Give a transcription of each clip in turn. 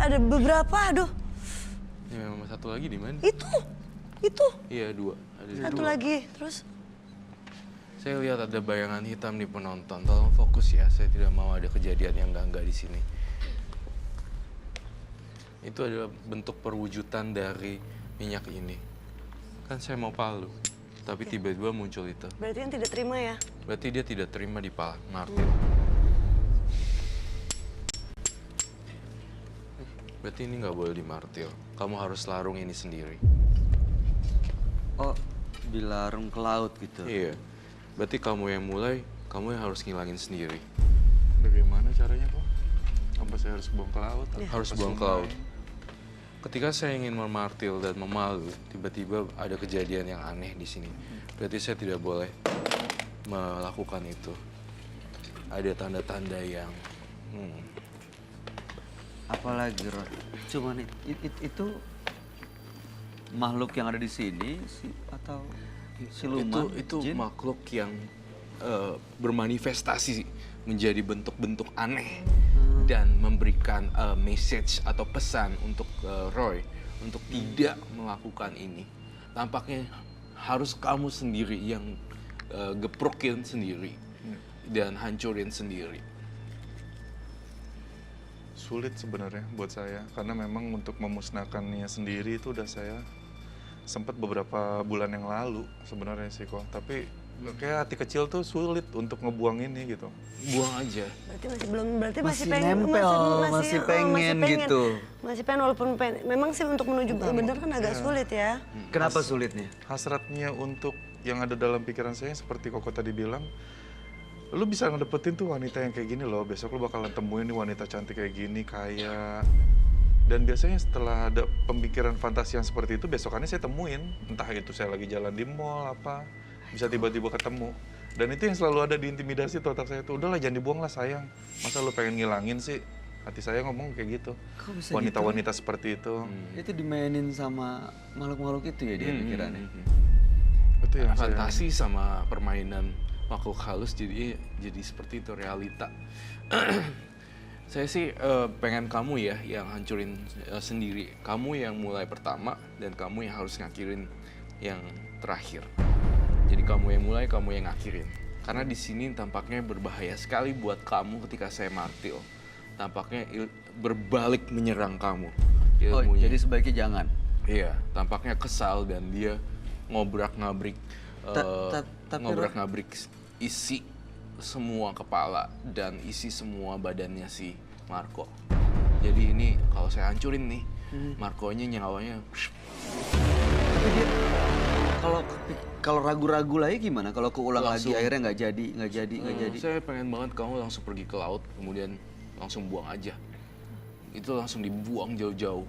ada beberapa, aduh. Ya, memang satu lagi di mana? Itu. Iya, dua. Ada Satu dua. lagi, terus. Saya lihat ada bayangan hitam di penonton. Tolong fokus ya, saya tidak mau ada kejadian yang enggak di sini. Itu adalah bentuk perwujudan dari minyak ini. Kan saya mau palu, tapi tiba-tiba muncul itu. Berarti yang tidak terima ya? Berarti dia tidak terima di Martil. Berarti ini nggak boleh di Martil. Kamu harus larung ini sendiri. Oh, dilarung ke laut gitu? Iya. Berarti kamu yang mulai, kamu yang harus ngilangin sendiri. Bagaimana caranya kok? Apa saya harus buang ke laut? Harus buang ke laut. Ketika saya ingin memartil dan memalu, tiba-tiba ada kejadian yang aneh di sini. Berarti saya tidak boleh melakukan itu. Ada tanda-tanda yang... Apalagi, Roy? Cuman itu makhluk yang ada di sini atau siluman? Itu jin? makhluk yang bermanifestasi menjadi bentuk-bentuk aneh dan memberikan message atau pesan untuk Roy untuk tidak melakukan ini. Tampaknya harus kamu sendiri yang geprokin sendiri dan hancurin sendiri. Sulit sebenarnya buat saya, karena memang untuk memusnahkannya sendiri itu udah saya sempat beberapa bulan yang lalu sebenarnya sih kok. Tapi kayak hati kecil tuh sulit untuk ngebuang ini gitu. Buang aja. Berarti masih belum, berarti Masih pengen, nempel, masih pengen gitu. Masih pengen walaupun memang sih untuk menuju bener kan agak sulit ya. Kenapa sulitnya? Hasratnya untuk yang ada dalam pikiran saya seperti Koko tadi bilang, lu bisa ngedapetin tuh wanita yang kayak gini loh, besok lu bakalan temuin nih wanita cantik kayak gini, kaya. Dan biasanya setelah ada pemikiran fantasi yang seperti itu, besokannya saya temuin. Entah itu saya lagi jalan di mall apa, bisa tiba-tiba ketemu. Dan itu yang selalu ada di intimidasi tuh otak saya tuh, udahlah jangan dibuang lah sayang. Masa lu pengen ngilangin sih? Hati saya ngomong kayak gitu. Kok bisa Wanita-wanita seperti itu. Itu dimainin sama makhluk-makhluk itu ya dia pikirannya? Itu yang saya... Fantasi sama permainan makhluk halus jadi seperti itu realita. Saya sih pengen kamu ya yang hancurin sendiri. Kamu yang mulai pertama dan kamu yang harus ngakhirin yang terakhir. Jadi kamu yang mulai, kamu yang ngakhirin. Karena di sini tampaknya berbahaya sekali buat kamu ketika saya martil. Tampaknya berbalik menyerang kamu. Oh, Ilmunya. jadi sebaiknya jangan? Iya, tampaknya kesal dan dia ngobrak-ngabrik ngobrak-ngabrik isi semua kepala dan isi semua badannya si Marco. Jadi ini kalau saya hancurin nih, Marco-nya nyawanya. Tapi dia kalau ragu-ragu lagi gimana? Kalau keulang lagi akhirnya nggak jadi. Saya pengen banget kamu langsung pergi ke laut, kemudian langsung buang aja. Itu langsung dibuang jauh-jauh.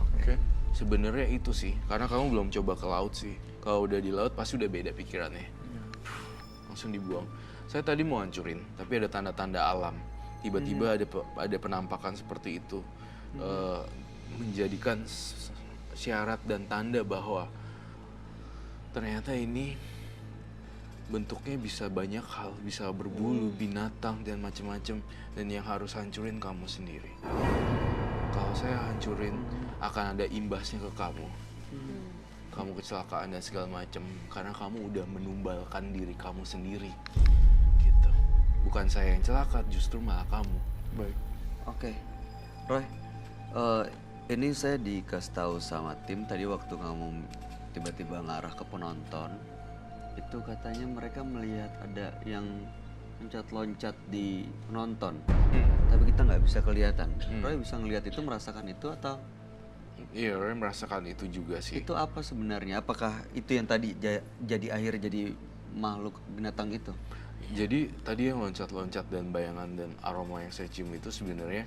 Oke. Sebenarnya itu sih, karena kamu belum coba ke laut sih. Kalau udah di laut pasti udah beda pikirannya. Langsung dibuang. Saya tadi mau hancurin, tapi ada tanda-tanda alam. Tiba-tiba ada penampakan seperti itu. Menjadikan syarat dan tanda bahwa ternyata ini bentuknya bisa banyak hal, bisa berbulu, binatang, dan macam-macam. Dan yang harus hancurin kamu sendiri. Kalau saya hancurin, akan ada imbasnya ke kamu. Kamu kecelakaan dan segala macam karena kamu udah menumbalkan diri kamu sendiri. Gitu. Bukan saya yang celaka, justru malah kamu. Baik. Oke. Roy, ini saya dikasih tahu sama tim tadi waktu kamu tiba-tiba ngarah ke penonton. Itu katanya mereka melihat ada yang loncat-loncat di penonton. Tapi kita nggak bisa kelihatan. Roy bisa ngelihat itu, merasakan itu atau? Iya, Roy merasakan itu juga sih. Itu apa sebenarnya? Apakah itu yang tadi jadi akhir jadi makhluk binatang itu? Jadi tadi yang loncat-loncat dan bayangan dan aroma yang saya cium itu sebenarnya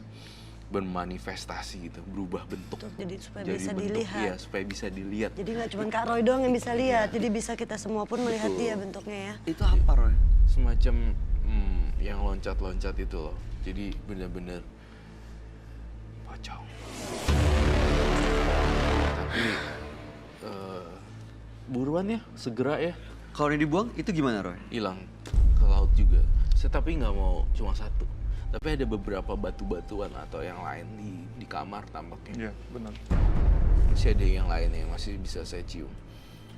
bermanifestasi gitu, berubah bentuk. Jadi supaya bisa bentuk, dilihat. Iya, supaya bisa dilihat. Jadi nggak cuma Kak Roy doang yang bisa lihat, jadi bisa kita semua pun melihat dia bentuknya ya. Itu apa, Roy? Semacam yang loncat-loncat itu loh. Jadi benar-benar pocong. Tapi buruan ya, segera ya. Kalau ini dibuang, itu gimana, Roy? Hilang ke laut juga. Saya tapi nggak mau cuma satu. Tapi ada beberapa batu-batuan atau yang lain di kamar tampaknya. Iya, benar. Masih ada yang lain yang masih bisa saya cium.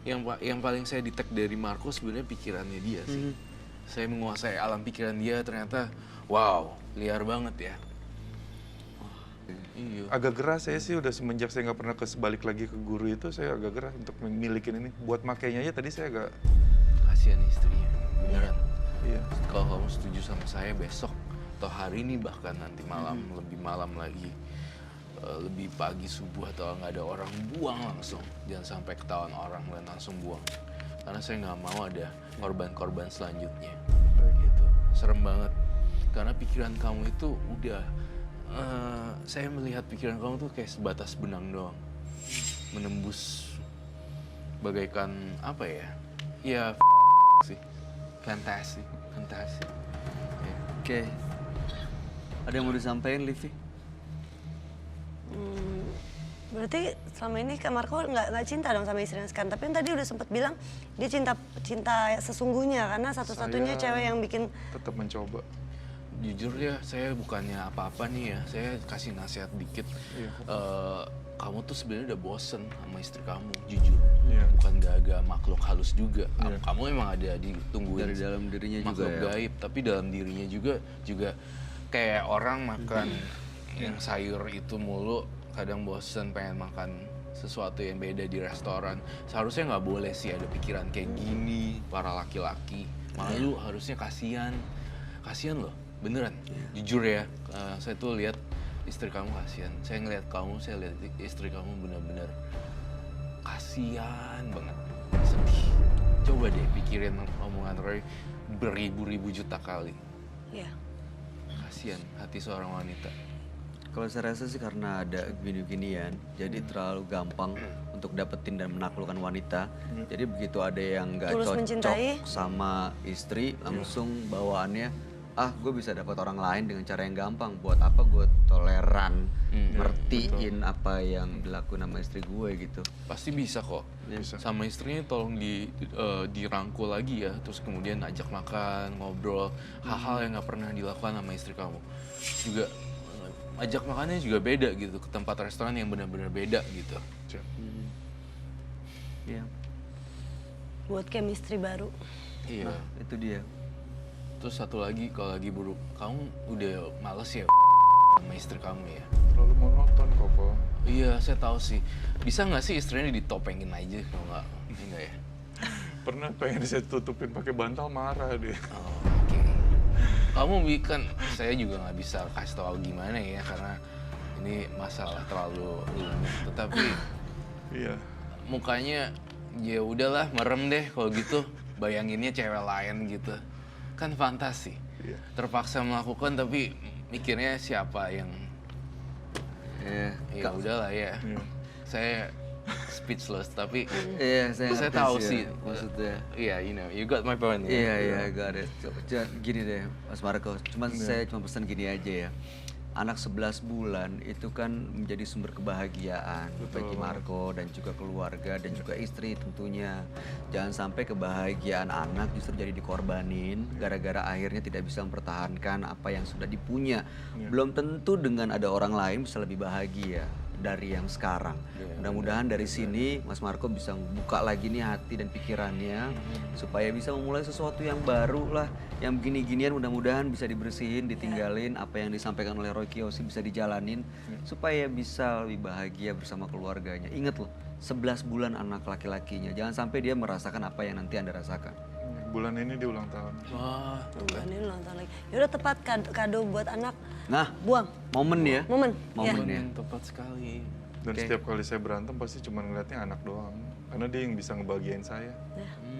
Yang paling saya detect dari Marco sebenarnya pikirannya dia sih. Saya menguasai alam pikiran dia, ternyata wow, liar banget ya. Iya. Agak gerah saya sih udah semenjak saya nggak pernah balik lagi ke guru itu, saya agak gerah untuk memilikin ini. Buat makainya aja tadi saya agak... Kasihan istrinya, beneran. Iya. Kalau kamu setuju sama saya besok atau hari ini bahkan nanti malam, lebih malam lagi, lebih pagi subuh atau nggak ada orang, buang langsung. Jangan sampai ketahuan orang dan langsung buang. Karena saya nggak mau ada korban-korban selanjutnya. Gitu. Serem banget. Karena pikiran kamu itu udah, saya melihat pikiran kamu tuh kayak sebatas benang doang. Menembus bagaikan apa ya? Ya sih. Fantasi. Ya. Oke. Ada yang mau disampaikan, Livi? Berarti selama ini Kak Marco nggak cinta dong sama istrinya sekarang. Tapi yang tadi udah sempat bilang dia cinta sesungguhnya karena satu-satunya Saya cewek yang bikin. tetap mencoba. Jujur ya, saya bukannya apa-apa nih ya. Saya kasih nasihat dikit. Iya. Kamu tuh sebenarnya udah bosen sama istri kamu, jujur. Iya. Bukan gak makhluk halus juga. Iya. Kamu emang ada ditungguin Dari dalam dirinya juga makhluk ya? gaib, tapi dalam dirinya juga kayak orang makan yang sayur itu mulu, kadang bosen pengen makan sesuatu yang beda di restoran. Seharusnya nggak boleh sih ada pikiran kayak gini para laki-laki. Malu, harusnya kasihan loh, beneran. Jujur ya, saya tuh lihat istri kamu kasihan. Saya ngelihat kamu, saya lihat istri kamu benar-benar kasihan banget, sedih. Coba deh pikirin omongan Roy beribu-ribu juta kali. Iya. Kasihan hati seorang wanita. Kalau saya rasa sih karena ada gini-ginian, jadi terlalu gampang untuk dapetin dan menaklukkan wanita. Jadi begitu ada yang nggak Tulus cocok mencintai. sama istri, langsung bawaannya, gue bisa dapat orang lain dengan cara yang gampang. Buat apa gue toleran, ngertiin apa yang dilakuin sama istri gue gitu. Pasti bisa kok. Bisa. Sama istrinya tolong dirangkul lagi ya, terus kemudian ajak makan, ngobrol, hal-hal yang nggak pernah dilakukan sama istri kamu. Juga ajak makannya juga beda gitu, ke tempat restoran yang benar-benar beda gitu. Siap. Iya, Buat chemistry baru. Iya. itu dia. Terus satu lagi, kalau lagi buruk, kamu udah males ya sama istri kamu ya? Terlalu monoton kok. Iya, saya tahu sih. Bisa nggak sih istrinya ditopengin aja kalau nggak? Enggak ya? Pernah pengen saya tutupin pakai bantal, marah dia. Oh, oke. Kamu kan saya juga nggak bisa kasih tahu gimana ya karena ini masalah terlalu rumit. Tetapi Iya. mukanya ya udahlah merem deh kalau gitu. Bayanginnya cewek lain gitu. Kan fantasi. Iya. Terpaksa melakukan tapi mikirnya siapa yang ya udahlah ya. Iya. Saya speechless tapi Iya, saya saya ngerti tahu ya, sih maksudnya. iya, you got my point. Iya, iya, got it. Gini deh, Mas Marco. Saya cuma pesan gini aja ya. Anak 11 bulan itu kan menjadi sumber kebahagiaan bagi Marco dan juga keluarga dan juga istri tentunya. Jangan sampai kebahagiaan anak justru jadi dikorbanin gara-gara akhirnya tidak bisa mempertahankan apa yang sudah dipunya. Belum tentu dengan ada orang lain bisa lebih bahagia dari yang sekarang. Mudah-mudahan dari sini Mas Marco bisa buka lagi nih hati dan pikirannya supaya bisa memulai sesuatu yang baru lah. Yang begini-ginian mudah-mudahan bisa dibersihin, ditinggalin, apa yang disampaikan oleh Roy Kiyoshi bisa dijalanin supaya bisa lebih bahagia bersama keluarganya. Ingat loh, 11 bulan anak laki-lakinya. Jangan sampai dia merasakan apa yang nanti Anda rasakan. Bulan ini dia ulang tahun. Wah, Bulan ini ulang tahun lagi. Yaudah tepat kado buat anak. Nah, Buang. momen ya. Momen. Momen Ya. ya. tepat sekali. Dan setiap kali saya berantem pasti cuma ngeliatnya anak doang. Karena dia yang bisa ngebahagiain saya.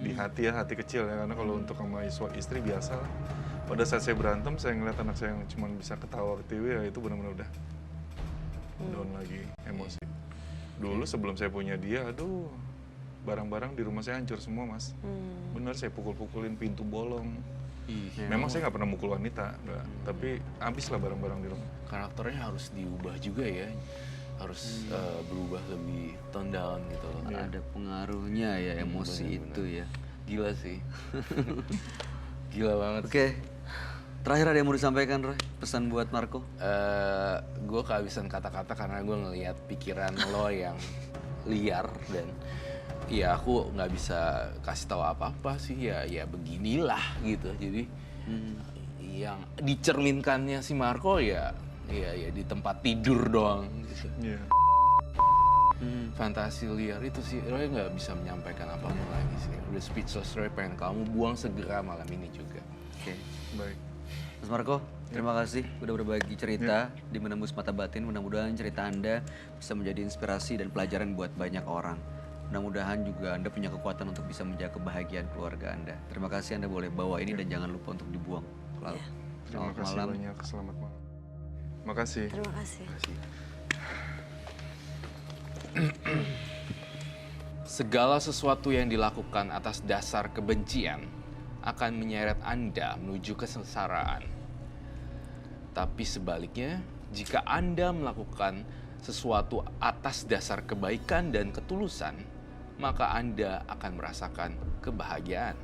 Di hati ya, hati kecil ya. Karena kalau untuk sama istri biasa lah. Pada saat saya berantem, saya ngeliat anak saya yang cuma bisa ketawa ketiwi, ya itu benar-benar udah down lagi, emosi. Dulu sebelum saya punya dia, aduh, barang-barang di rumah saya hancur semua, Mas. Bener, saya pukul-pukulin, pintu bolong. Memang saya nggak pernah mukul wanita, enggak. Tapi habis lah barang-barang di rumah. Karakternya harus diubah juga ya. Harus berubah lebih tone down gitu loh. Ada pengaruhnya ya emosi bener-bener. itu ya. Gila sih. Gila banget. Oke. Terakhir ada yang mau disampaikan, Roy? pesan buat Marco? Gue kehabisan kata-kata karena gue ngelihat pikiran lo yang liar dan ya aku nggak bisa kasih tahu apa-apa sih, ya beginilah gitu. Jadi yang dicerminkannya si Marco ya di tempat tidur doang gitu. Iya. Fantasi liar itu sih, Roy nggak bisa menyampaikan apapun lagi sih. Udah speechless, Roy pengen kamu buang segera malam ini juga. Oke. Baik. Mas Marco, terima kasih udah berbagi cerita di Menembus Mata Batin. Mudah-mudahan cerita Anda bisa menjadi inspirasi dan pelajaran buat banyak orang. Mudah-mudahan juga Anda punya kekuatan untuk bisa menjaga kebahagiaan keluarga Anda. Terima kasih Anda boleh bawa ini dan jangan lupa untuk dibuang. Lalu, Terima kasih banyak. Selamat malam. Makasih. Terima kasih. Segala sesuatu yang dilakukan atas dasar kebencian akan menyeret Anda menuju kesengsaraan. Tapi sebaliknya, jika Anda melakukan sesuatu atas dasar kebaikan dan ketulusan, maka Anda akan merasakan kebahagiaan.